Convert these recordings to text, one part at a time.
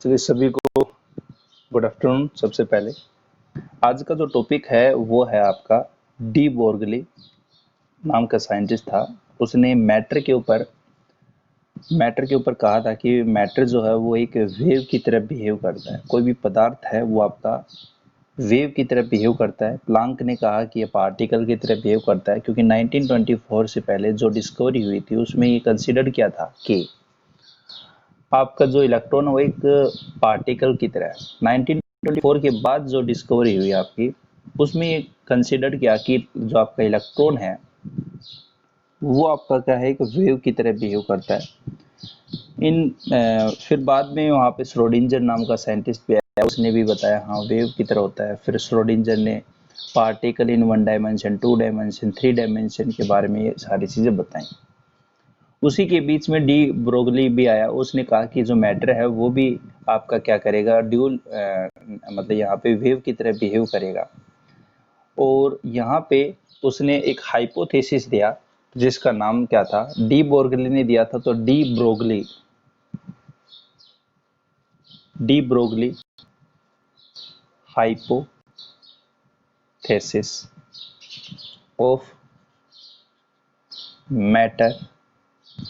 चलिए सभी को गुड आफ्टरनून। सबसे पहले आज का जो टॉपिक है वो है आपका डी बोर्गली नाम का साइंटिस्ट था। उसने मैटर के ऊपर कहा था कि मैटर जो है वो एक वेव की तरह बिहेव करता है। कोई भी पदार्थ है वो आपका वेव की तरह बिहेव करता है। प्लांक ने कहा कि ये पार्टिकल की तरह बिहेव करता है, क्योंकि 1924 से पहले जो डिस्कवरी हुई थी उसमें ये कंसिडर किया था कि आपका जो इलेक्ट्रॉन है वो एक पार्टिकल की तरह है। 1924 के बाद जो डिस्कवरी हुई आपकी, उसमें ये कंसिडर किया कि जो आपका इलेक्ट्रॉन है वो आपका क्या है, एक वेव की तरह बिहेव करता है। फिर बाद में वहाँ पे श्रोडिंजर नाम का साइंटिस्ट भी आया, उसने भी बताया हाँ वेव की तरह होता है। फिर श्रोडिंजर ने particle in 1 dimension, 2 dimension, 3 dimension के बारे में ये सारी चीज़ें बताई। उसी के बीच में डी ब्रोगली भी आया, उसने कहा कि जो मैटर है वो भी आपका क्या करेगा, ड्यूल मतलब यहाँ पे वेव की तरह बिहेव करेगा। और यहाँ पे उसने एक हाइपोथेसिस दिया जिसका नाम क्या था, डी बोर्गली ने दिया था। तो de Broglie hypothesis of matter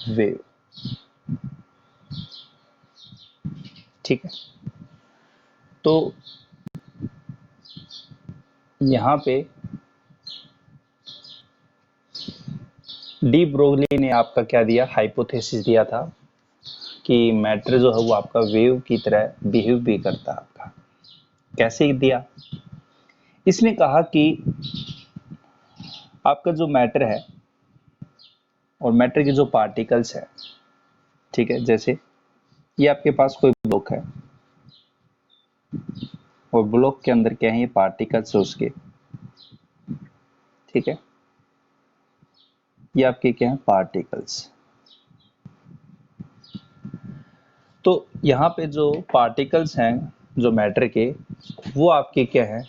wave. ठीक है, तो यहाँ पे डी ब्रोगली ने आपका क्या दिया, हाइपोथेसिस दिया था कि मैटर जो है वो आपका वेव की तरह बिहेव भी करता है। आपका कैसे दिया, इसने कहा कि आपका जो मैटर है और मैटर के जो पार्टिकल्स है, ठीक है, जैसे ये आपके पास कोई ब्लॉक है और ब्लॉक के अंदर क्या है, ये पार्टिकल्स है उसके। ठीक है, ये आपके क्या है, पार्टिकल्स। तो यहाँ पे जो पार्टिकल्स हैं जो मैटर के, वो आपके क्या है,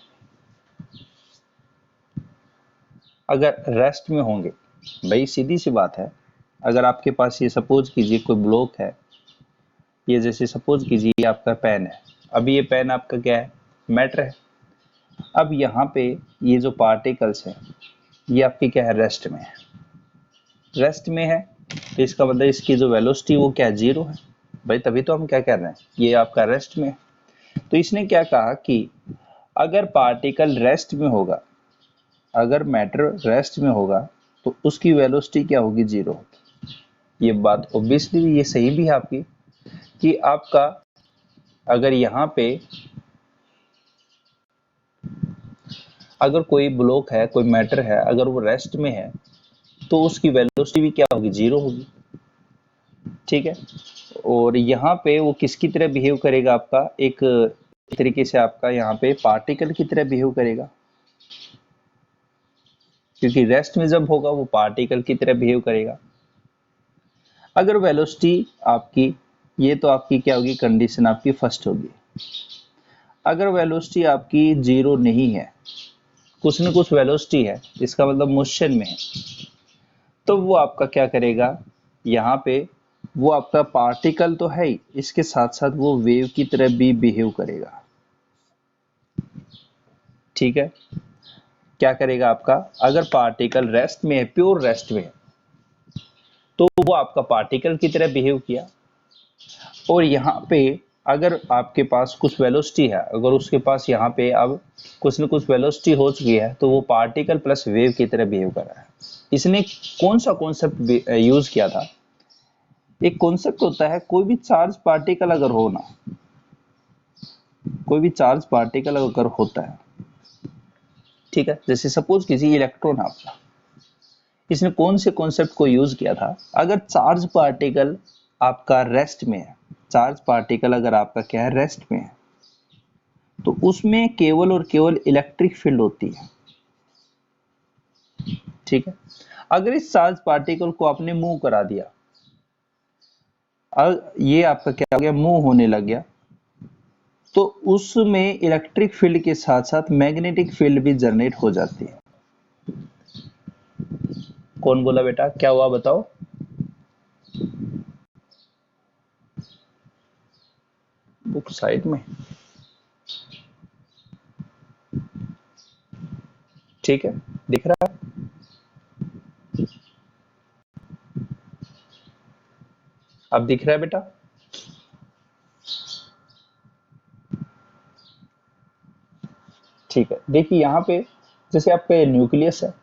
अगर रेस्ट में होंगे, भाई सीधी सी बात है, अगर आपके पास ये सपोज कीजिए कोई ब्लॉक है, ये जैसे सपोज कीजिए ये आपका पेन है। अभी ये पेन आपका क्या है, मैटर है। अब यहाँ पे ये जो पार्टिकल्स है ये आपकी क्या है, रेस्ट में है। रेस्ट में है तो इसका मतलब इसकी जो वेलोसिटी वो क्या है, जीरो है। भाई तभी तो हम क्या कर रहे हैं, ये आपका रेस्ट में है। तो इसने क्या कहा कि अगर पार्टिकल रेस्ट में होगा, अगर मैटर रेस्ट में होगा तो उसकी वेलोसिटी क्या होगी, जीरो होगी। ये बात ऑब्वियसली ये सही भी है आपकी कि आपका अगर यहाँ पे अगर कोई ब्लॉक है, कोई मैटर है, अगर वो रेस्ट में है तो उसकी वेलोसिटी भी क्या होगी, जीरो होगी। ठीक है, और यहाँ पे वो किसकी तरह बिहेव करेगा, आपका एक तरीके से आपका यहाँ पे पार्टिकल की तरह बिहेव करेगा, क्योंकि रेस्ट में जब होगा वो पार्टिकल की तरह बिहेव करेगा। अगर वेलोसिटी आपकी, ये तो आपकी क्या होगी, कंडीशन आपकी फर्स्ट होगी। अगर वेलोसिटी आपकी जीरो नहीं है, कुछ न कुछ वेलोसिटी है, इसका मतलब मोशन में है, तो वो आपका क्या करेगा, यहाँ पे वो आपका पार्टिकल तो है ही, इसके साथ साथ वो वेव की तरह भी बिहेव करेगा। ठीक है, क्या करेगा आपका, अगर पार्टिकल रेस्ट में है, प्योर रेस्ट में है, तो वो आपका पार्टिकल की तरह बिहेव किया। और यहाँ पे अगर आपके पास कुछ वेलोसिटी है, अगर उसके पास यहाँ पे अब कुछ न कुछ वेलोसिटी हो चुकी है, तो वो पार्टिकल प्लस वेव की तरह बिहेव कर रहा है। इसने कौन सा कॉन्सेप्ट यूज किया था, एक कॉन्सेप्ट होता है, कोई भी चार्ज पार्टिकल अगर हो ना, कोई भी चार्ज पार्टिकल अगर होता है, ठीक है, जैसे सपोज कीजिए इलेक्ट्रॉन आपका, इसने कौन से कॉन्सेप्ट को यूज किया था, अगर चार्ज पार्टिकल आपका रेस्ट में है, चार्ज पार्टिकल अगर आपका क्या है, रेस्ट में है, तो उसमें केवल और केवल इलेक्ट्रिक फील्ड होती है। ठीक है, अगर इस चार्ज पार्टिकल को आपने मूव करा दिया, अब ये आपका क्या हो गया, मूव होने लग गया, तो उसमें इलेक्ट्रिक फील्ड के साथ साथ मैग्नेटिक फील्ड भी जनरेट हो जाती है। कौन बोला बेटा, क्या हुआ बताओ। बुक साइड में, ठीक है, दिख रहा है। अब दिख रहा है बेटा? ठीक है, देखिए यहाँ पे जैसे आपका ये न्यूक्लियस है,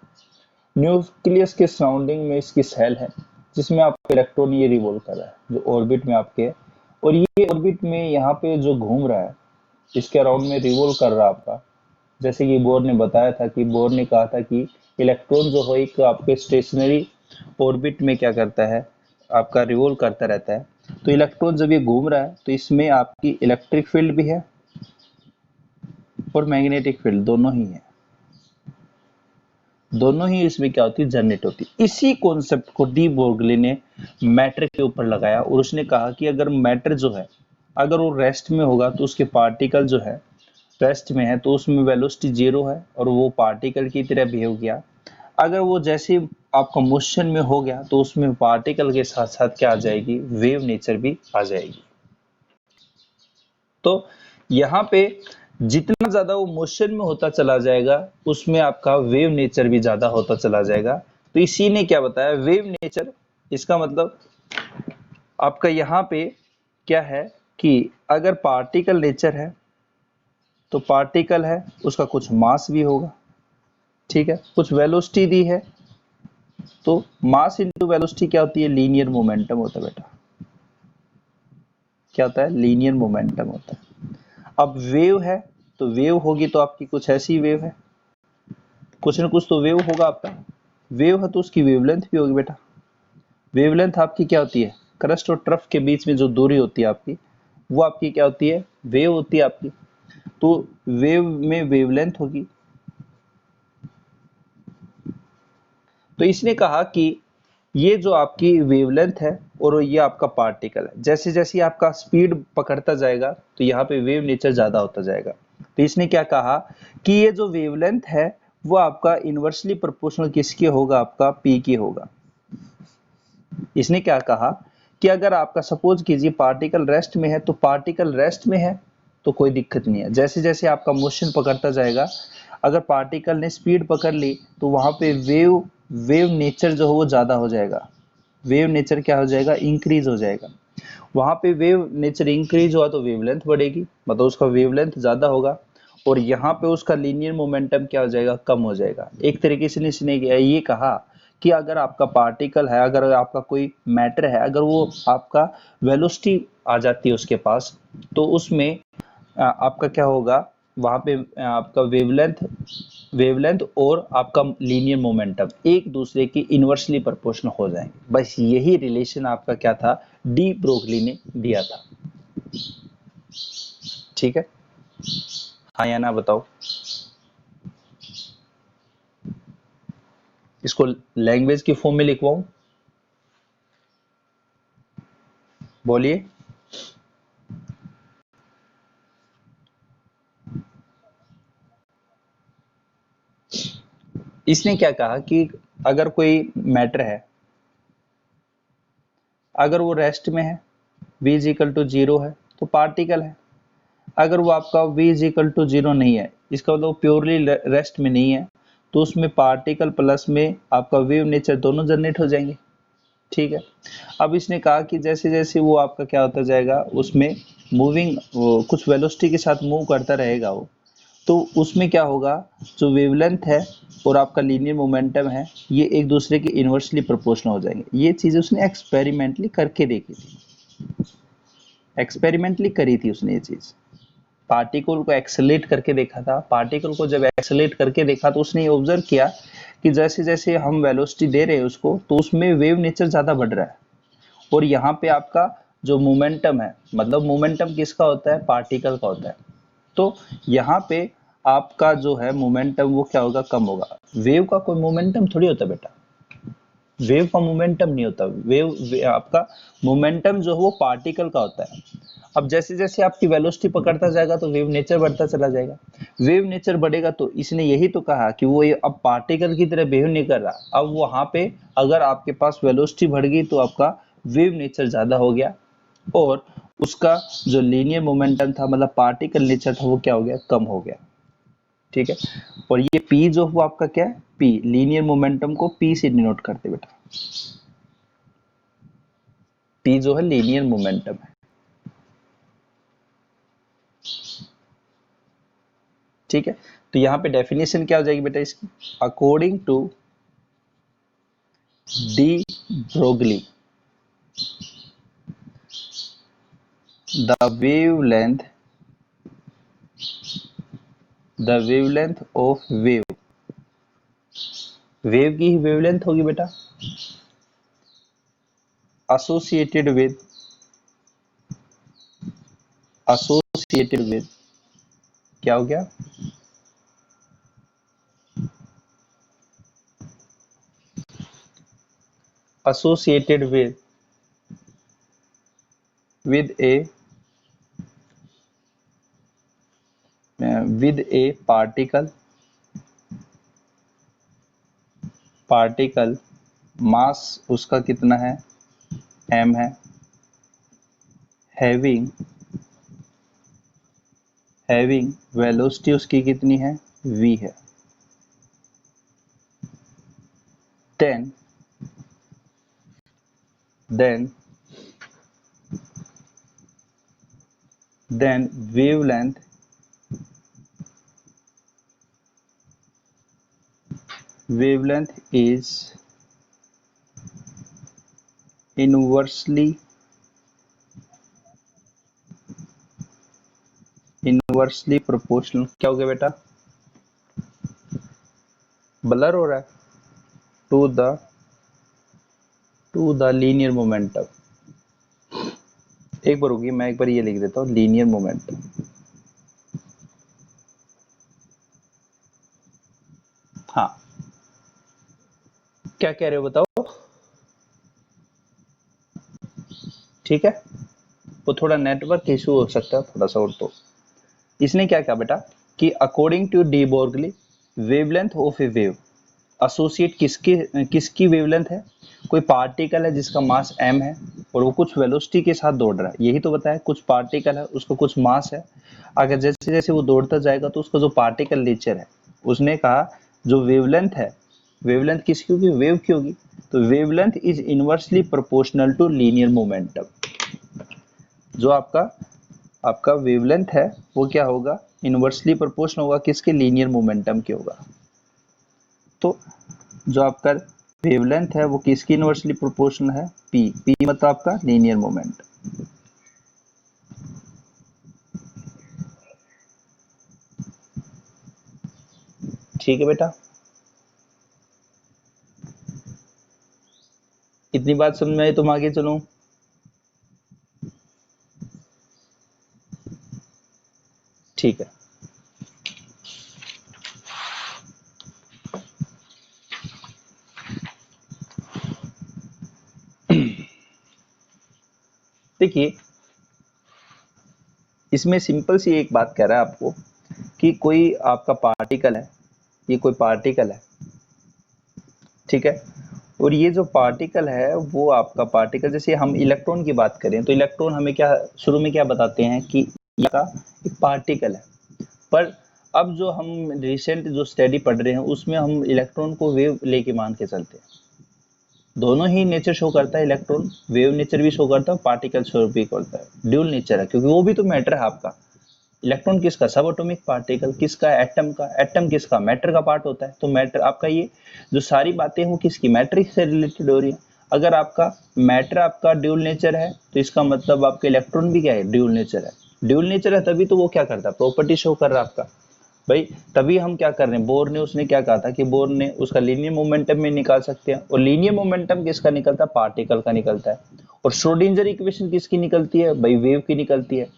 न्यूक्लियस के सराउंडिंग में इसकी सेल है, जिसमें आपका इलेक्ट्रॉन ये रिवॉल्व कर रहा है, जो ऑर्बिट में आपके है, और ये ऑर्बिट में यहाँ पे जो घूम रहा है, इसके अराउंड में रिवॉल्व कर रहा है आपका। जैसे कि बोर ने बताया था कि बोर ने कहा था कि इलेक्ट्रॉन जो है एक आपके स्टेशनरी ऑर्बिट में क्या करता है, आपका रिवॉल्व करता रहता है। तो इलेक्ट्रॉन जब ये घूम रहा है तो इसमें आपकी इलेक्ट्रिक फील्ड भी है और मैग्नेटिक फील्ड दोनों ही है, दोनों ही इसमें क्या होती है, जनरेट होती है। इसी कॉन्सेप्ट को डी ब्रोगली ने मैटर के ऊपर लगाया और उसने कहा कि अगर मैटर जो है अगर वो रेस्ट में होगा तो उसके पार्टिकल जो है रेस्ट में है तो उसमें वेलोसिटी 0 है और वो पार्टिकल की तरह बिहेव किया। अगर वो जैसे आपका मोशन में हो गया तो उसमें पार्टिकल के साथ साथ क्या आ जाएगी, वेव नेचर भी आ जाएगी। तो यहाँ पे जितना ज्यादा वो मोशन में होता चला जाएगा उसमें आपका वेव नेचर भी ज्यादा होता चला जाएगा। तो इसी ने क्या बताया, वेव नेचर, इसका मतलब आपका यहाँ पे क्या है कि अगर पार्टिकल नेचर है तो पार्टिकल है उसका कुछ मास भी होगा, ठीक है, कुछ वेलोसिटी दी है, तो मास इनटू वेलोसिटी क्या होती है, लीनियर मोमेंटम होता है बेटा। क्या होता है, लीनियर मोमेंटम होता है। अब वेव है तो वेव होगी तो आपकी कुछ ऐसी वेव है, कुछ ना कुछ तो वेव होगा आपका। वेव है तो उसकी वेवलेंथ भी होगी बेटा। वेवलेंथ आपकी क्या होती है, क्रस्ट और ट्रफ के बीच में जो दूरी होती है आपकी, वो आपकी क्या होती है, वेव होती है आपकी। तो वेव में वेवलेंथ होगी। तो इसने कहा कि ये जो आपकी वेवलेंथ है और ये आपका पार्टिकल है, जैसे जैसे आपका स्पीड पकड़ता जाएगा तो यहाँ पे वेव नेचर ज्यादा होता जाएगा। तो इसने क्या कहा कि ये जो वेवलेंथ है वो आपका इनवर्सली प्रोपोर्शनल किसके होगा, आपका पी की होगा। इसने क्या कहा कि अगर आपका सपोज कीजिए पार्टिकल रेस्ट में है तो पार्टिकल रेस्ट में है तो कोई दिक्कत नहीं है, जैसे जैसे आपका मोशन पकड़ता जाएगा अगर पार्टिकल ने स्पीड पकड़ ली तो वहां पे वेव नेचर जो है वो ज्यादा हो जाएगा। वेव नेचर क्या हो जाएगा, इंक्रीज हो जाएगा। वहां पे वेव नेचर इंक्रीज हुआ तो वेवलेंथ बढ़ेगी, मतलब उसका वेवलेंथ ज्यादा होगा, और यहाँ पे उसका लीनियर मोमेंटम क्या हो जाएगा, कम हो जाएगा। एक तरीके से इसने ये कहा कि अगर आपका पार्टिकल है, अगर आपका कोई मैटर है, अगर वो आपका वेलोसिटी आ जाती है उसके पास, तो उसमें आपका क्या होगा, वहां पे आपका वेवलेंथ और आपका लीनियर मोमेंटम एक दूसरे की इनवर्सली प्रोपोर्शनल हो जाएंगे। बस यही रिलेशन आपका क्या था, डी ब्रोगली ने दिया था। ठीक है, हाँ या ना बताओ। इसको लैंग्वेज की फॉर्म में लिखवाऊं, बोलिए। इसने क्या कहा कि अगर कोई मैटर है, अगर वो रेस्ट में है, v इज इक्वल टू 0 है तो पार्टिकल है। अगर वो आपका v इज इक्वल टू 0 नहीं है, इसका मतलब प्योरली रेस्ट में नहीं है, तो उसमें पार्टिकल प्लस में आपका वेव नेचर दोनों जनरेट हो जाएंगे। ठीक है, अब इसने कहा कि जैसे जैसे वो आपका क्या होता जाएगा, उसमें मूविंग कुछ वेलोसिटी के साथ मूव करता रहेगा वो, तो उसमें क्या होगा, जो वेवलेंथ है और आपका लीनियर मोमेंटम है ये एक दूसरे के इनवर्सली प्रोपोर्शनल हो जाएंगे। ये चीज उसने एक्सपेरिमेंटली करके देखी थी, एक्सपेरिमेंटली करी थी उसने ये चीज। पार्टिकल को एक्सेलेरेट करके देखा था। पार्टिकल को जब एक्सेलेरेट करके देखा तो उसने ये ऑब्जर्व किया कि जैसे जैसे हम वेलोसिटी दे रहे हैं उसको, तो उसमें वेव नेचर ज्यादा बढ़ रहा है, और यहाँ पे आपका जो मोमेंटम है, मतलब मोमेंटम किसका होता है, पार्टिकल का होता है, तो यहाँ पे आपका जो है मोमेंटम वो क्या होगा, कम होगा। वेव का कोई मोमेंटम थोड़ी होता बेटा, वेव का मोमेंटम नहीं होता। आपका मोमेंटम जो है वो पार्टिकल का होता है। अब जैसे जैसे आपकी वेलोसिटी पकड़ता जाएगा तो वेव नेचर बढ़ता चला जाएगा। वेव नेचर बढ़ेगा तो इसने यही तो कहा कि वो ये अब पार्टिकल की तरह बिहेव नहीं कर रहा। अब वहां पे अगर आपके पास वेलोसिटी बढ़ गई तो आपका वेव नेचर ज्यादा हो गया, और उसका जो लीनियर मोमेंटम था, मतलब पार्टिकल नेचर था, वो क्या हो गया, कम हो गया। ठीक है, और ये पी जो हुआ आपका क्या है, पी, लीनियर मोमेंटम को पी से डिनोट करते बेटा। पी जो है लीनियर मोमेंटम है। ठीक है, तो यहाँ पे डेफिनेशन क्या हो जाएगी बेटा इसकी, according to de Broglie the wavelength of wave, wave की ही वेवलेंथ होगी बेटा, एसोसिएटेड विद क्या हो गया, एसोसिएटेड विद ए पार्टिकल मास उसका कितना है, m है, हैविंग वेलोसिटी उसकी कितनी है, v है। Then wavelength is inversely proportional, क्या हो गया बेटा, ब्लर हो रहा है, टू द लीनियर मोमेंटम। एक बार होगी, मैं एक बार ये लिख देता हूँ, लीनियर मोमेंटम। हाँ, क्या कह रहे हो बताओ। ठीक है, वो थोड़ा नेटवर्क इशू हो सकता है थोड़ा सा, और तो इसने क्या कहा बेटा कि according to de Broglie wavelength of a wave, associate किसकी वेवलेंथ है, कोई पार्टिकल है जिसका मास m है और वो कुछ वेलोसिटी के साथ दौड़ रहा है, यही तो बताया, कुछ पार्टिकल है उसका कुछ मास है, अगर जैसे जैसे वो दौड़ता जाएगा तो उसका जो पार्टिकल नेचर है, उसने कहा जो वेवलेंथ है, वेवलेंथ किसकी होगी, वेव की होगी, तो wavelength is inversely proportional to linear momentum. जो आपका वेवलेंथ है वो क्या होगा, इनवर्सली प्रोपोर्शनल होगा किसके, लीनियर मोमेंटम के होगा। तो जो आपका वेवलेंथ है वो किसकी इनवर्सली प्रोपोर्शनल है, पी मतलब आपका लीनियर मोमेंट। ठीक है बेटा, इतनी बात समझ में आई, तुम आगे चलो। ठीक है, देखिए इसमें सिंपल सी एक बात कह रहा है आपको कि कोई आपका पार्टिकल है, ये कोई पार्टिकल है, ठीक है, और ये जो पार्टिकल है वो आपका पार्टिकल, जैसे हम इलेक्ट्रॉन की बात करें तो इलेक्ट्रॉन हमें क्या शुरू में क्या बताते हैं कि ये का एक पार्टिकल है, पर अब जो हम रिसेंट जो स्टडी पढ़ रहे हैं उसमें हम इलेक्ट्रॉन को वेव लेके मान के चलते हैं, दोनों ही नेचर शो करता है, इलेक्ट्रॉन वेव नेचर भी शो करता है, पार्टिकल स्वरूप भी करता है, ड्यूल नेचर है, क्योंकि वो भी तो मैटर है आपका। इलेक्ट्रॉन किसका, सब एटॉमिक पार्टिकल किसका, एटम का, एटम किसका, मैटर का पार्ट होता है, तो मैटर आपका ये जो सारी बातें हैं वो किसकी, मैटर से रिलेटेड हो रही है। अगर आपका मैटर आपका ड्यूल नेचर है तो इसका मतलब आपका इलेक्ट्रॉन भी क्या है, ड्यूल नेचर है, ड्यूल नेचर है तभी तो वो क्या करता है, प्रॉपर्टी शो कर रहा है आपका भाई। तभी हम क्या कर रहे हैं, बोर ने उसने क्या कहा था कि बोर ने उसका लीनियर मोमेंटम में निकाल सकते हैं, और लीनियर मोमेंटम किसका निकलता है, पार्टिकल का निकलता है, और श्रोडिंगर इक्वेशन किसकी निकलती है भाई, वेव की निकलती है।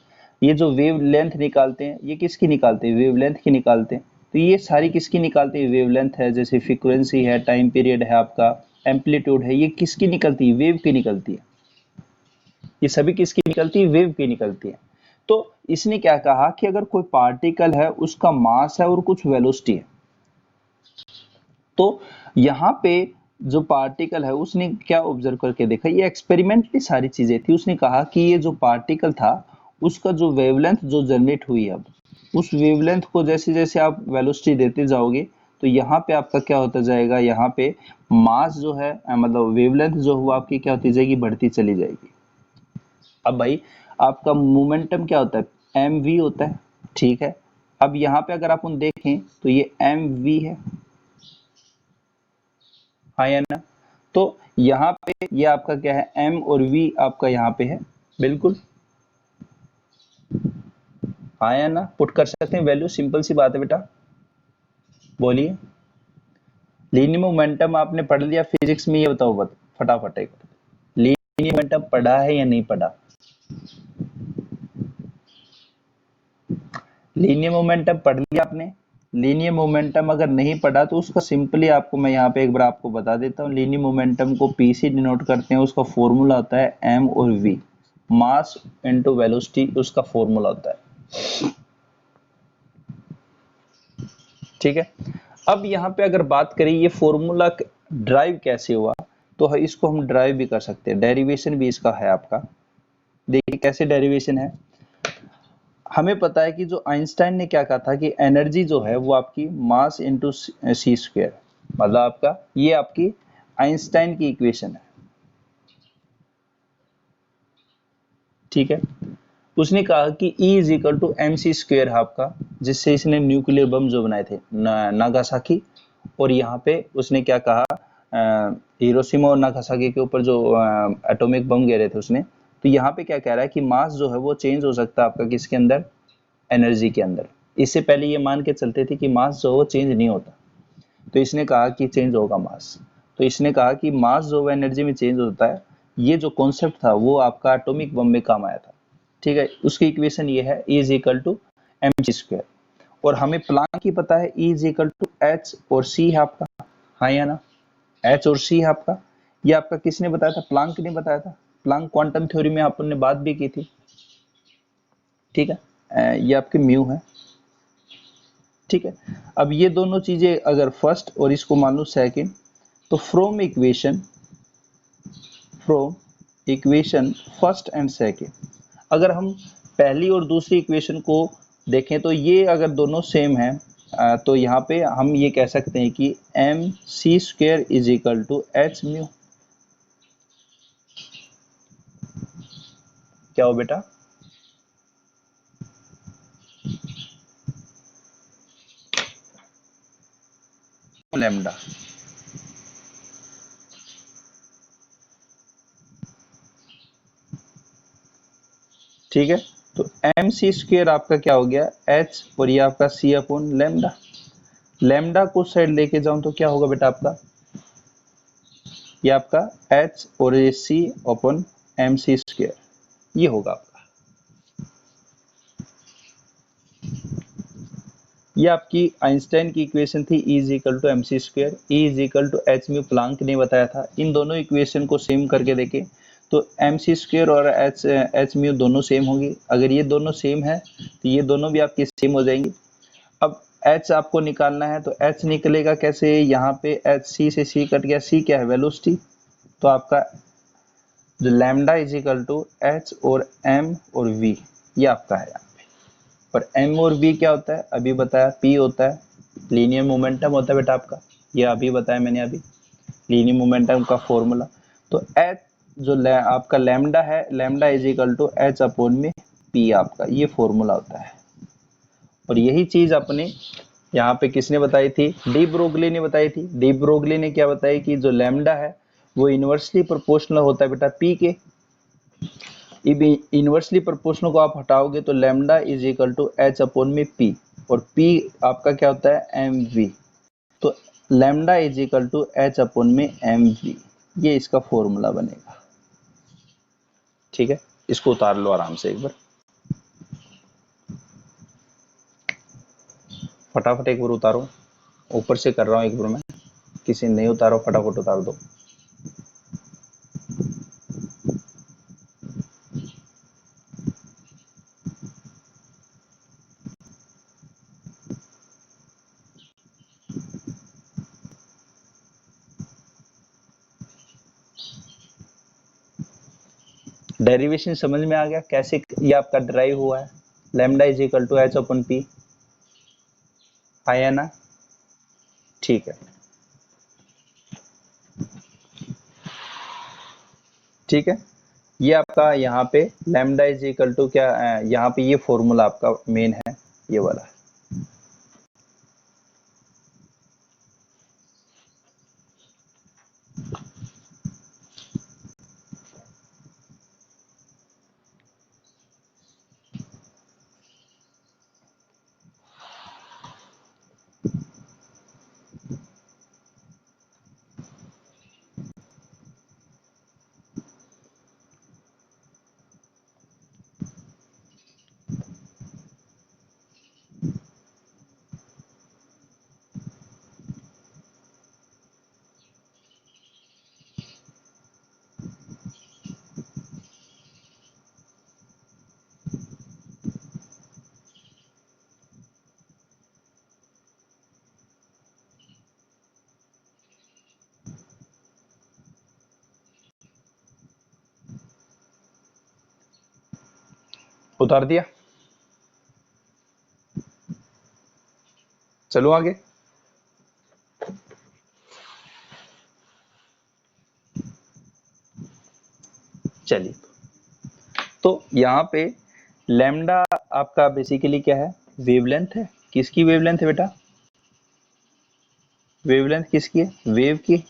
ये जो वेव लेंथ निकालते हैं ये किसकी निकालते हैं, वेव लेंथ की निकालते हैं, तो ये सारी किसकी निकालते हैं, वेव लेंथ है, जैसे फ्रीक्वेंसी है, टाइम पीरियड है आपका, एम्पलीट्यूड है, ये किसकी निकलती है, वेव की निकलती है, ये सभी किसकी निकलती है, वेव की निकलती है। तो इसने क्या कहा कि अगर कोई पार्टिकल है उसका मास है और कुछ वेलोसिटी है, तो यहाँ पे जो पार्टिकल है उसने क्या ऑब्जर्व करके देखा, ये एक्सपेरिमेंटली सारी चीजें थी। उसने कहा कि ये जो पार्टिकल था उसका जो वेवलेंथ जो जनरेट हुई, अब उस वेवलेंथ को जैसे जैसे आप वेलोसिटी देते जाओगे तो यहाँ पे आपका क्या होता जाएगा, यहाँ पे मास जो है मतलब वेवलेंथ जो हुआ आपकी क्या होती जाएगी, बढ़ती चली जाएगी। अब भाई आपका मोमेंटम क्या होता है, एम वी होता है, ठीक है। अब यहाँ पे अगर आप उन देखें तो ये एम वी है, हाँ या ना। तो यहाँ पे ये आपका क्या है, एम और वी आपका यहाँ पे है, बिल्कुल, हाँ या ना। पुट कर सकते हैं वैल्यू, सिंपल सी बात है बेटा, बोलिए। लीनियर मोमेंटम आपने पढ़ लिया फिजिक्स में, ये बताओ फटाफट एक, लीनियर मोमेंटम पढ़ा है या नहीं पढ़ा? लीनियर मोमेंटम पढ़ लिया आपने? लीनियर मोमेंटम अगर नहीं पढ़ा तो उसका सिंपली आपको मैं यहाँ पे एक बार आपको बता देता हूँ। लीनियर मोमेंटम को पी से डिनोट करते हैं, उसका फॉर्मूला होता है एम और वी, मास इनटू वेलोसिटी, उसका फॉर्मूला होता है, ठीक है। अब यहाँ पे अगर बात करें ये फॉर्मूला ड्राइव कैसे हुआ, तो इसको हम ड्राइव भी कर सकते हैं, डेरिवेशन भी इसका है आपका। देखिए कैसे डेरिवेशन है। हमें पता है कि जो आइंस्टाइन ने क्या कहा था कि एनर्जी जो है वो आपकी मास इंटू सी स्क्वायर, मतलब आपका ये आपकी आइंस्टाइन की इक्वेशन है, ठीक है। उसने कहा कि E is equal to M C square है आपका, जिससे इसने न्यूक्लियर बम जो बनाए थे नागासाकी, और यहाँ पे उसने क्या कहा, हिरोशिमा और नागासाकी के ऊपर जो एटॉमिक बम गिरे थे उसने, तो यहाँ पे क्या कह रहा है कि मास जो है वो चेंज हो सकता है आपका किसके अंदर, एनर्जी के अंदर। इससे पहले ये मान के चलते थे कि मास जो है वो चेंज नहीं होता, तो इसने कहा कि चेंज होगा मास। तो इसने कहा कि मास जो है एनर्जी में चेंज होता है, ये जो कॉन्सेप्ट था वो आपका एटॉमिक बम में काम आया था, ठीक है। उसकी इक्वेशन ये है E is equal to M G square, और हमें प्लांक की पता है E is equal to H और सी है आपका, हाँ या ना। एच और सी है आपका, ये आपका किसने बताया था, प्लांक ने बताया था। प्लांक क्वांटम थ्योरी में आपने बात भी की थी, ठीक है। ये आपके म्यू है, ठीक है। अब ये दोनों चीजें अगर फर्स्ट और इसको मान लो सेकेंड, तो from equation first and second, अगर हम पहली और दूसरी इक्वेशन को देखें तो ये अगर दोनों सेम है, तो यहाँ पे हम ये कह सकते हैं कि M C square is equal to H mu. क्या हो बेटा, लैम्डा, ठीक है। तो एम सी स्क्वेयर आपका क्या हो गया, एच, और ये आपका सी अपॉन लैम्डा। लैम्डा को साइड लेके जाऊं तो क्या होगा बेटा आपका, ये आपका एच और ये सी अपॉन एम सी स्क्वेयर, ये होगा आपका। ये आपकी आइंस्टाइन की इक्वेशन थी, E is equal to M C square, E is equal to H mu, Planck ने बताया था। इन दोनों इक्वेशन को सेम करके देखें तो एम सी स्क्वेयर और एच म्यू दोनों सेम होगी। अगर ये दोनों सेम है तो ये दोनों भी आपकी सेम हो जाएंगी। अब एच आपको निकालना है, तो एच निकलेगा कैसे, यहाँ पे एच सी से सी कट गया, सी क्या है, वेलोसिटी। तो आपका जो lambda is equal to H और एम और वी, ये आपका है। और एम और वी क्या होता है, अभी बताया, पी होता है, लीनियर मोमेंटम होता है बेटा आपका, ये अभी बताया मैंने अभी, लीनियर मोमेंटम का फॉर्मूला। तो एच जो आपका लैम्डा है, lambda is equal to H upon में पी, आपका ये फॉर्मूला होता है। और यही चीज अपने यहाँ पे किसने बताई थी, डी ब्रोगली ने बताई थी। डी ब्रोगली ने क्या बताई कि जो लैम्डा है वो इनवर्सली प्रोपोर्शनल होता है बेटा पी के। इनवर्सली प्रोपोर्शनल को आप हटाओगे तो lambda is equal to H upon में पी, और पी आपका क्या होता है, एम वी। तो lambda is equal to H upon में एम वी, ये इसका फॉर्मूला बनेगा, ठीक है। इसको उतार लो आराम से एक बार, फटाफट एक बार उतारो, ऊपर से कर रहा हूँ एक बार मैं, किसी नहीं उतारो फटाफट उतार दो। डेरिवेशन समझ में आ गया कैसे ये आपका ड्राइव हुआ है? Lambda is equal to H upon P, आया ना? ठीक है, ठीक है। ये आपका यहाँ पे लैम्डा इज इक्वल टू क्या, यहाँ पे ये फॉर्मूला आपका मेन है, ये वाला। उतार दिया, चलो आगे। चलिए, तो यहाँ पे लैम्डा आपका बेसिकली क्या है? वेवलेंथ है। किसकी वेवलेंथ है बेटा? वेवलेंथ किसकी है? वेव की।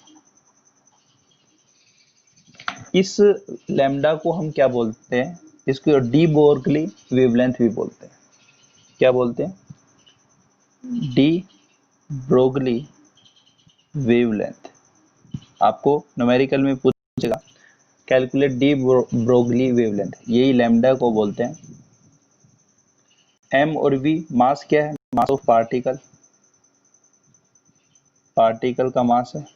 इस लैम्डा को हम क्या बोलते हैं? इसको डी ब्रोगली वेवलेंथ भी बोलते हैं। क्या बोलते हैं? D Broglie wavelength. आपको न्यूमेरिकल में पूछेगा कैलकुलेट डी ब्रोगली वेवलेंथ, यही लैम्डा को बोलते हैं। एम और वी मास क्या है? मास ऑफ पार्टिकल, पार्टिकल का मास है।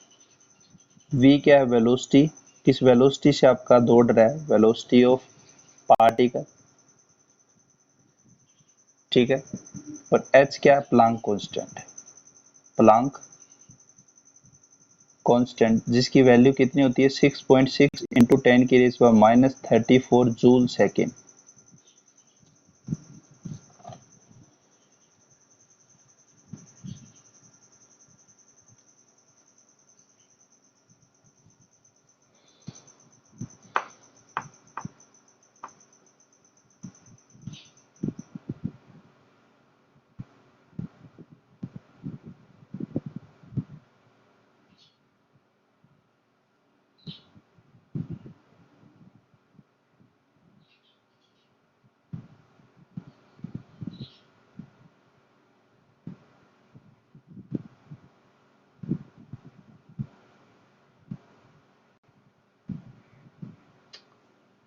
वी क्या है? वेलोसिटी, किस वेलोसिटी से आपका दौड़ रहा है? वेलोसिटी ऑफ पार्टिकल, ठीक है। और एच क्या है? प्लांक कांस्टेंट, प्लांक कांस्टेंट, जिसकी वैल्यू कितनी होती है? 6.6 इंटू 10 की रेज़ पावर -34 जूल सेकेंड।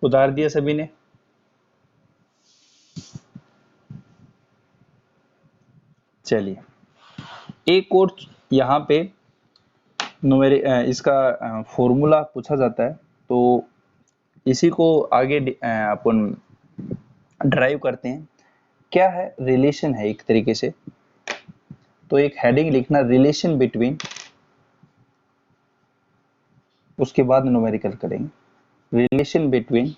उतार दिया सभी ने? चलिए, एक और यहाँ पे इसका फॉर्मूला पूछा जाता है, तो इसी को आगे अपन ड्राइव करते हैं। क्या है? रिलेशन है एक तरीके से। तो एक हेडिंग लिखना, रिलेशन बिटवीन, उसके बाद न्यूमेरिकल करेंगे। Relation between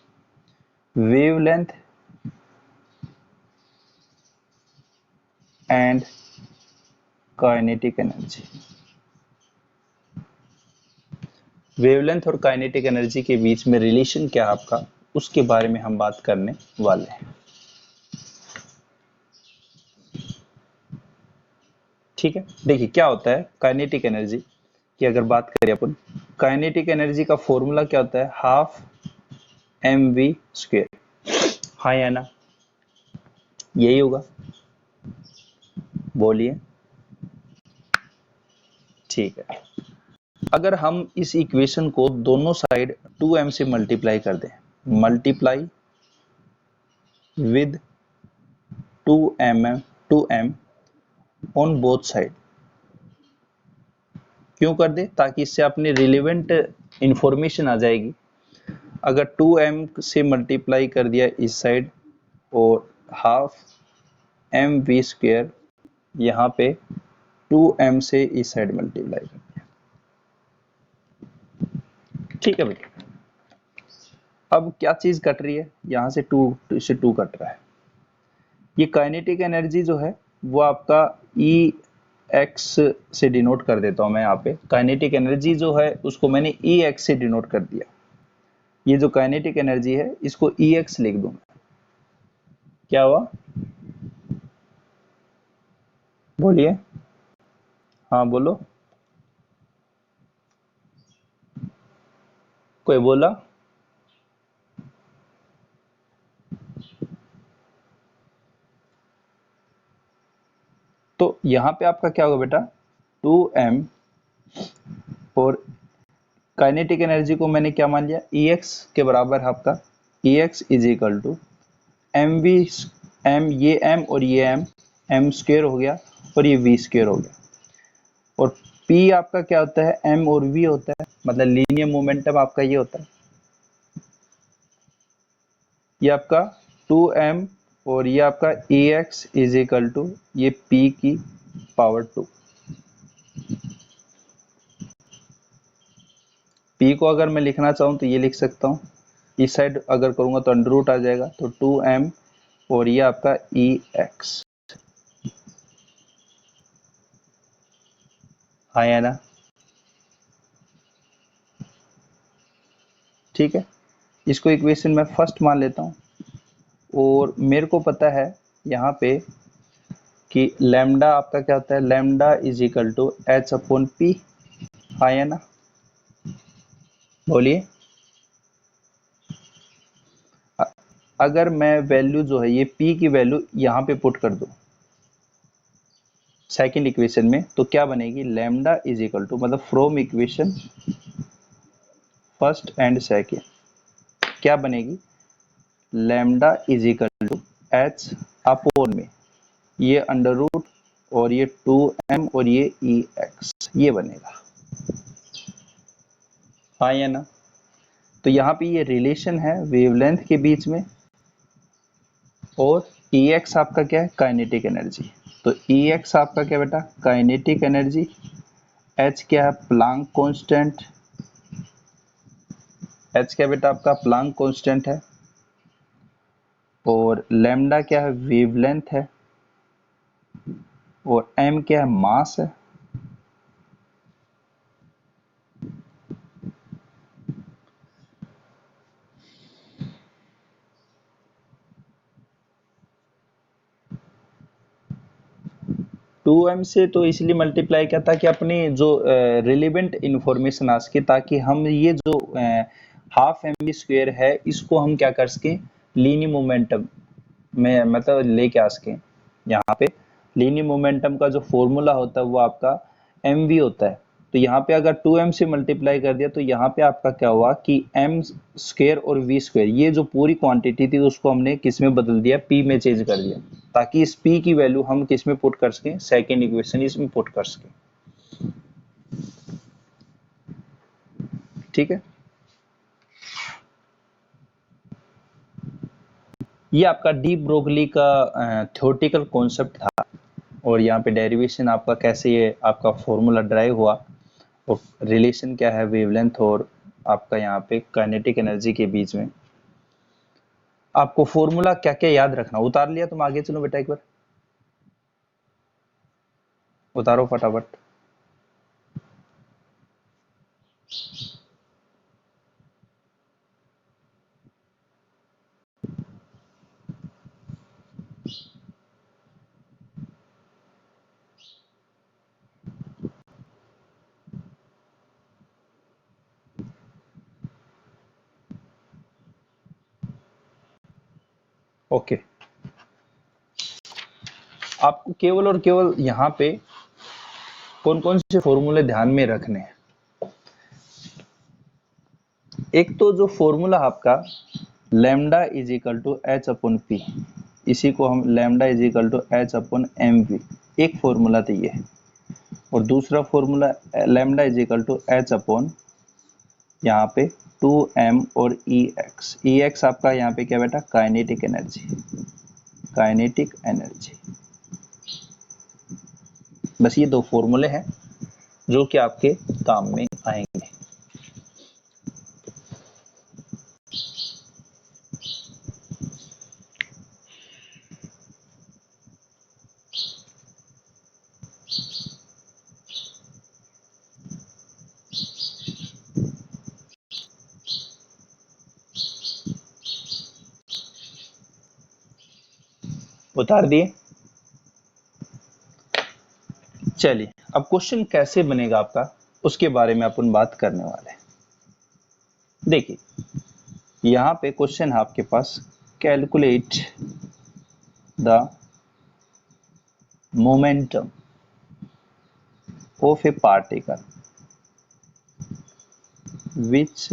wavelength and kinetic energy. Wavelength और काइनेटिक एनर्जी के बीच में रिलेशन क्या है आपका, उसके बारे में हम बात करने वाले हैं। ठीक है, देखिए क्या होता है काइनेटिक एनर्जी की अगर बात करें अपन, काइनेटिक एनर्जी का फॉर्मूला क्या होता है? Half M V square. हाँ या ना? यही होगा, बोलिए। ठीक है, अगर हम इस इक्वेशन को दोनों साइड 2m से मल्टीप्लाई कर दें, multiply with 2m on both side, क्यों कर दे? ताकि इससे अपने रिलेवेंट इंफॉर्मेशन आ जाएगी। अगर 2m से मल्टीप्लाई कर दिया इस साइड और हाफ एम वी स्क्वेयर यहाँ पे 2m से इस साइड मल्टीप्लाई कर दिया, ठीक है बेटा। अब क्या चीज कट रही है, यहाँ से 2 से 2 कट रहा है। ये काइनेटिक एनर्जी जो है वो आपका ई एक्स से डिनोट कर देता हूं मैं। यहाँ पे काइनेटिक एनर्जी जो है उसको मैंने ई एक्स से डिनोट कर दिया। ये जो काइनेटिक एनर्जी है इसको ई एक्स लिख दूं। क्या हुआ, बोलिए। हाँ बोलो, कोई बोला? तो यहाँ पे आपका क्या होगा बेटा, 2m, और काइनेटिक एनर्जी को मैंने क्या मान लिया, ई एक्स के बराबर है आपका। E x is equal to m v, m ये एम और ये एम स्क्वेयर हो गया और ये वी स्क्वेयर हो गया। और पी आपका क्या होता है, एम और वी होता है, मतलब लीनियर मोमेंटम आपका ये होता है। ये आपका 2m और ये आपका ए एक्स इज इक्वल टू ये p की पावर 2। p को अगर मैं लिखना चाहूँ तो ये लिख सकता हूँ, इस साइड अगर करूँगा तो अंडर रूट आ जाएगा, तो 2m और ये आपका ई एक्स। हाँ या ना, ठीक है। इसको इक्वेशन में फर्स्ट मान लेता हूँ, और मेरे को पता है यहाँ पे कि लैम्डा आपका क्या होता है, lambda is equal to H upon P. हाँ या ना, बोलिए। अगर मैं वैल्यू जो है ये p की वैल्यू यहाँ पे पुट कर दूं सेकंड इक्वेशन में, तो क्या बनेगी, लैम्डा इज इक्वल टू, मतलब from equation first and second क्या बनेगी, lambda is equal to H upon में ये अंडर रूट और ये 2m और ये ई एक्स, ये बनेगा। हाँ या ना। तो यहाँ पे ये रिलेशन है वेवलेंथ के बीच में, और ई एक्स आपका क्या है, काइनेटिक एनर्जी। तो ई एक्स आपका क्या बेटा, काइनेटिक एनर्जी। एच क्या है, प्लांक कांस्टेंट। एच क्या बेटा आपका, प्लांक कांस्टेंट है। और लैम्डा क्या है, वेवलेंथ है। और एम क्या है, मास है। 2m से तो इसलिए मल्टीप्लाई किया ताकि अपनी जो रिलेवेंट इंफॉर्मेशन आ सके, ताकि हम ये जो हाफ एम बी स्क्वेयर है इसको हम क्या कर सकें, लीनियर मोमेंटम में मतलब लेके आ सकें। यहाँ पे लीनियर मोमेंटम का जो फॉर्मूला होता है वो आपका एम वी होता है। तो यहाँ पे अगर 2m से मल्टीप्लाई कर दिया तो यहाँ पे आपका क्या हुआ कि m स्क्वेयर और v स्क्वेयर, ये जो पूरी क्वांटिटी थी उसको हमने किस में बदल दिया, p में चेंज कर दिया, ताकि इस p की वैल्यू हम किस में पुट कर सकें, सेकेंड इक्वेशन इसमें पुट कर सकें। ठीक है, ये आपका डी ब्रोगली का थ्योरेटिकल कॉन्सेप्ट था, और यहाँ पे डेरिवेशन आपका कैसे ये आपका फॉर्मूला ड्राइव हुआ, और रिलेशन क्या है वेवलेंथ और आपका यहाँ पे काइनेटिक एनर्जी के बीच में। आपको फॉर्मूला क्या क्या याद रखना, उतार लिया तुम, आगे चलो बेटा एक बार उतारो फटाफट। ओके, आपको केवल और केवल यहाँ पे कौन कौन से फॉर्मूले ध्यान में रखने हैं। एक तो जो फॉर्मूला आपका lambda is equal to H upon P, इसी को हम lambda is equal to H upon M V, एक फॉर्मूला तो ये है। और दूसरा formula lambda is equal to H upon यहाँ पे 2m और ई एक्स आपका यहाँ पे क्या बेटा, काइनेटिक एनर्जी। काइनेटिक एनर्जी, बस ये दो फॉर्मूले हैं जो कि आपके काम में आएंगे। उतार दिए। चलिए अब क्वेश्चन कैसे बनेगा आपका उसके बारे में अपन बात करने वाले हैं। देखिए यहां पे क्वेश्चन है आपके पास, calculate the momentum of a particle which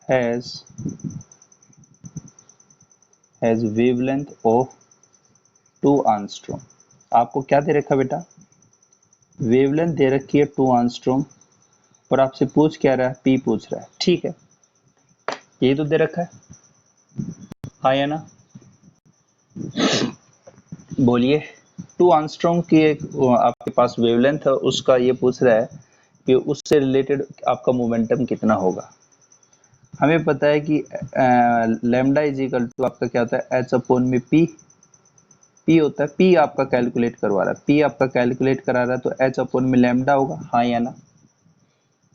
has wavelength of 2 angstrom. आपको क्या दे रखा बेटा, वेवलेंथ दे रखी है 2 एंगस्ट्रॉम और आपसे पूछ क्या रहा है, पी पूछ रहा है। ठीक है, यही तो दे रखा है, हाँ या ना, बोलिए। 2 एंगस्ट्रॉम की एक आपके पास वेवलेंथ है, उसका ये पूछ रहा है कि उससे रिलेटेड आपका मोमेंटम कितना होगा। हमें पता है कि लैम्डा इज इक्वल टू आपका क्या होता है, एच अपॉन में पी। पी होता है, पी आपका कैलकुलेट करवा रहा है, पी आपका कैलकुलेट करा रहा है तो एच अपॉन में लैम्डा होगा, हाँ या ना,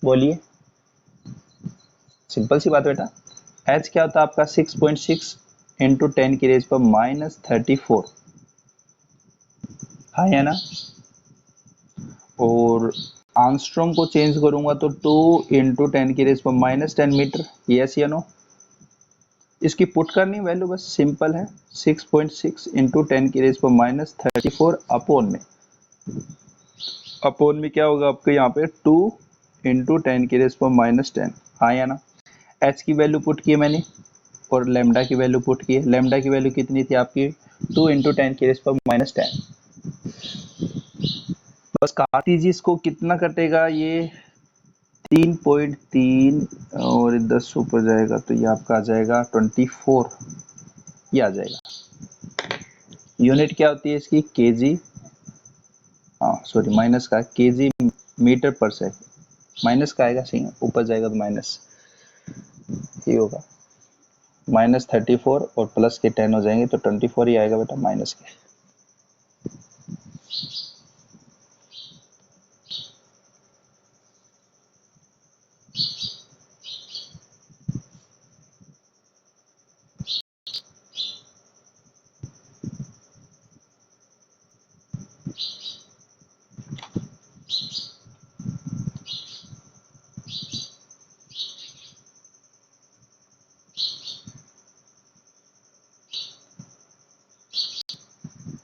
बोलिए। सिंपल सी बात बेटा, एच क्या होता है आपका 6.6 इंटू 10 की रेज पर -34, हाँ या ना। और आर्मस्ट्रॉन्ग को चेंज करूंगा तो 2 इंटू 10 की रेज पर -10 मीटर, यस या नो। इसकी पुट करनी वैल्यू बस सिंपल है, 6.6 इंटू 10 की रेज पर -34 अपॉन में क्या होगा आपके यहाँ पे 2 इंटू 10 की रेज पर -10, हाँ या ना। एच की वैल्यू पुट की है मैंने और लेमडा की वैल्यू पुट की है। लेमडा की वैल्यू कितनी थी आपकी, 2 इंटू 10 की रेज पर -10। बस काट दीजिए इसको, कितना कटेगा ये 3.3 और 10 ऊपर जाएगा तो ये आपका आ जाएगा 24, ये आ जाएगा। यूनिट क्या होती है इसकी, केजी, हाँ सॉरी माइनस का, केजी मीटर पर सेकंड, माइनस का आएगा, सही है, ऊपर जाएगा तो माइनस ही होगा। -34 और प्लस के 10 हो जाएंगे तो 24 ही आएगा बेटा, माइनस के।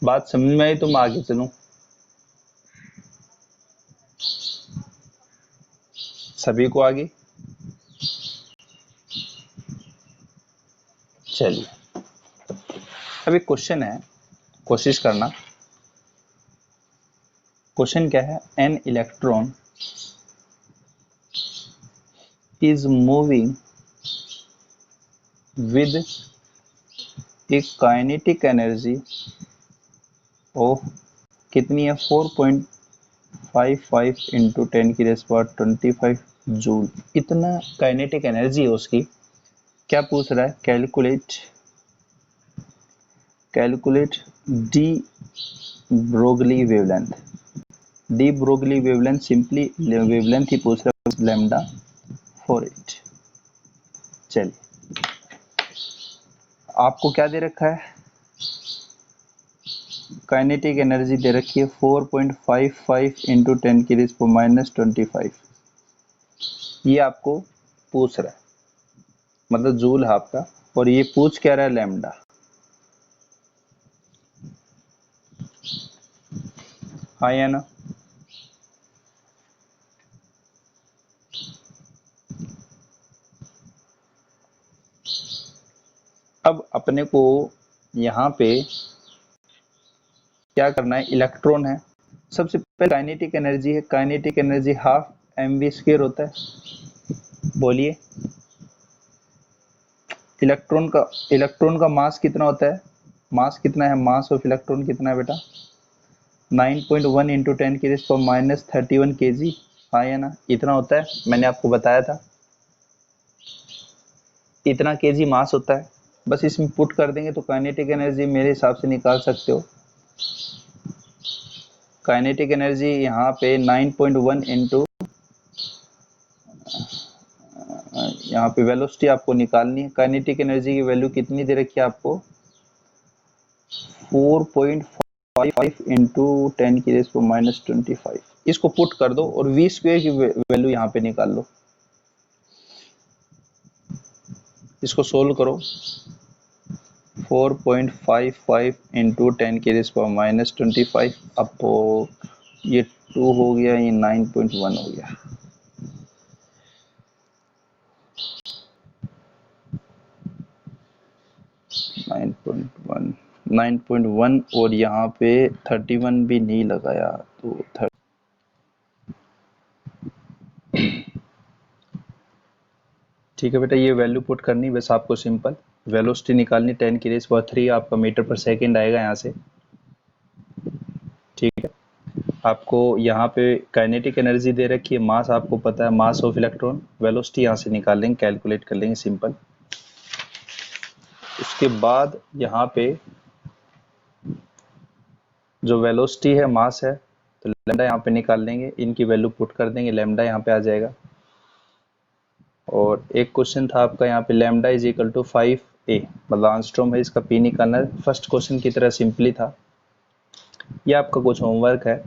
बात समझ में आई तो मैं आगे चलूं, सभी को आगे। चलिए अब एक क्वेश्चन है, कोशिश करना। क्वेश्चन क्या है, an electron is moving with a kinetic energy of कितनी है, 4.55 इंटू 10 की रेस पावर 25 जूल। इतना काइनेटिक एनर्जी है उसकी। क्या पूछ रहा है, calculate de Broglie wavelength. De Broglie wavelength, simply wavelength ही पूछ रहा है, लैम्डा फॉर इट। चलिए आपको क्या दे रखा है, काइनेटिक एनर्जी दे रखी है 4.55 इंटू 10 की रेज पर -25, ये आपको पूछ रहा है, मतलब जूल है आपका, और ये पूछ क्या रहा है, लैम्डा, हाँ या ना। अब अपने को यहाँ पे क्या करना है, इलेक्ट्रॉन है, सबसे पहले काइनेटिक एनर्जी है, काइनेटिक एनर्जी हाफ mv² होता है, बोलिए। इलेक्ट्रॉन का मास कितना होता है, मास कितना है, मास ऑफ इलेक्ट्रॉन कितना है बेटा, 9.1 इंटू 10 की रेज पर -31 kg, हाँ या ना, इतना होता है, मैंने आपको बताया था इतना केजी मास होता है। बस इसमें पुट कर देंगे तो काइनेटिक एनर्जी मेरे हिसाब से निकाल सकते हो। काइनेटिक एनर्जी यहाँ पे 9.1 इंटू, यहाँ पे वेलोसिटी आपको निकालनी है। काइनेटिक एनर्जी की वैल्यू कितनी दे रखी है आपको, 4.55 इंटू 10⁻⁻25 इसको पुट कर दो और v स्क्वायर की वैल्यू यहाँ पे निकाल लो। इसको सोल्व करो। 4.55 इंटू 10⁻⁻25 अपो ये 2 हो गया, ये 9.1 हो गया। नाइन पॉइंट वन और यहाँ पे 31 भी नहीं लगाया तो ठीक है बेटा, ये वैल्यू पुट करनी बस आपको सिंपल। वेलोसिटी निकालनी 10⁻³ आपका मीटर पर सेकेंड आएगा यहाँ से। ठीक है, आपको यहाँ पे काइनेटिक एनर्जी दे रखी है, मास आपको पता है, मास ऑफ इलेक्ट्रॉन। वेलोसिटी यहाँ से निकाल लेंगे, कैलकुलेट कर लेंगे सिंपल। उसके बाद यहाँ पे जो वेलोसिटी है मास है, तो लैम्डा यहाँ पे निकाल लेंगे, इनकी वैल्यू पुट कर देंगे, लैम्डा यहाँ पे आ जाएगा। और एक क्वेश्चन था आपका यहाँ पे lambda is equal to 5a, मतलब आंस्ट्रोम है, इसका p निकालना है। फर्स्ट क्वेश्चन की तरह सिंपली था। ये आपका कुछ होमवर्क है।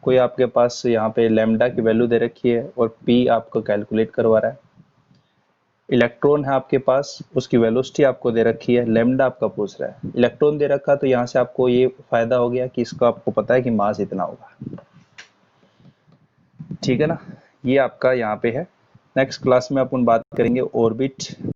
कोई आपके पास यहाँ पे लैम्डा की वैल्यू दे रखी है और p आपको कैलकुलेट करवा रहा है। इलेक्ट्रॉन है आपके पास, उसकी वेलोसिटी आपको दे रखी है, लैम्डा आपका पूछ रहा है। इलेक्ट्रॉन दे रखा तो यहाँ से आपको ये फायदा हो गया कि इसका आपको पता है कि मास इतना होगा। ठीक है ना, ये आपका यहाँ पे है। नेक्स्ट क्लास में अपन बात करेंगे ऑर्बिट